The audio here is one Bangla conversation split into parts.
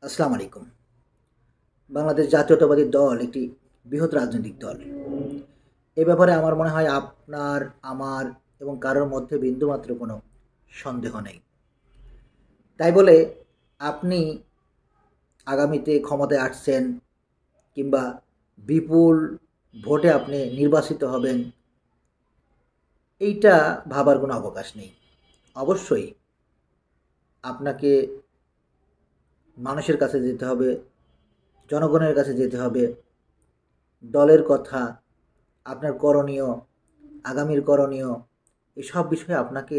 আসসালামু আলাইকুম। বাংলাদেশ জাতীয়তাবাদী দল একটি বৃহৎ রাজনৈতিক দল। এ ব্যাপারে আমার মনে হয় আপনার, আমার এবং কারোর মধ্যে বিন্দুমাত্র কোনো সন্দেহ নেই। তাই বলে আপনি আগামীতে ক্ষমতায় আসছেন কিংবা বিপুল ভোটে আপনি নির্বাচিত হবেন, এইটা ভাবার কোনো অবকাশ নেই। অবশ্যই আপনাকে মানুষের কাছে যেতে হবে, জনগণের কাছে যেতে হবে, দলের কথা, আপনার করণীয়, আগামীর করণীয়, এসব বিষয়ে আপনাকে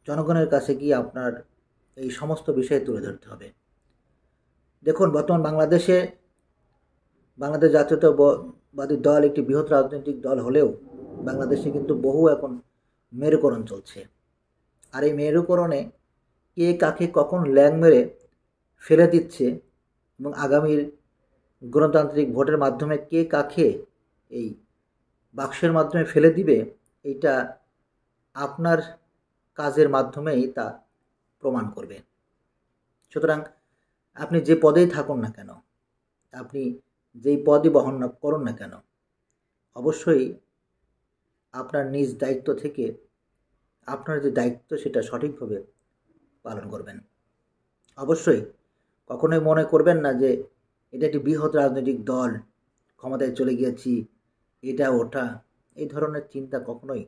জনগণের কাছে গিয়ে আপনার এই সমস্ত বিষয়ে তুলে ধরতে হবে। দেখুন, বর্তমান বাংলাদেশ জাতীয়তাবাদী দল একটি বৃহৎ রাজনৈতিক দল হলেও বাংলাদেশে কিন্তু বহু এখন মেরুকরণ চলছে। আর এই মেরুকরণে কে কাকে কখন ল্যাং মেরে ফেলে দিচ্ছে এবং আগামীর গণতান্ত্রিক ভোটের মাধ্যমে কে কাকে এই বাক্সের মাধ্যমে ফেলে দিবে, এইটা আপনার কাজের মাধ্যমেই তা প্রমাণ করবে। সুতরাং আপনি যে পদেই থাকুন না কেন, আপনি যেই পদই বহন করুন না কেন, অবশ্যই আপনার নিজ দায়িত্ব থেকে আপনার যে দায়িত্ব সেটা সঠিকভাবে পালন করবেন। অবশ্যই কখনোই মনে করবেন না যে এটা একটি বৃহৎ রাজনৈতিক দল, ক্ষমতায় চলে গিয়েছি, এটা ওটা, এই ধরনের চিন্তা কখনোই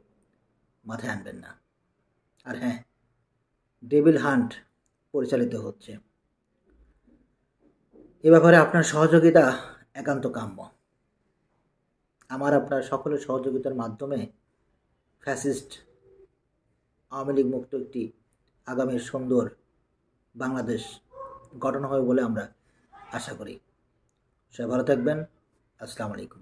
মাথায় আনবেন না। আর হ্যাঁ, ডেভিল হান্ট পরিচালিত হচ্ছে, এ ব্যাপারে আপনার সহযোগিতা একান্ত কাম্য। আমার আপনার সকলের সহযোগিতার মাধ্যমে ফ্যাসিস্ট আওয়ামী লীগ মুক্ত একটি আগামীর সুন্দর বাংলাদেশ গঠন হবে বলে আমরা আশা করি। সবাই ভালো থাকবেন। আসসালামু আলাইকুম।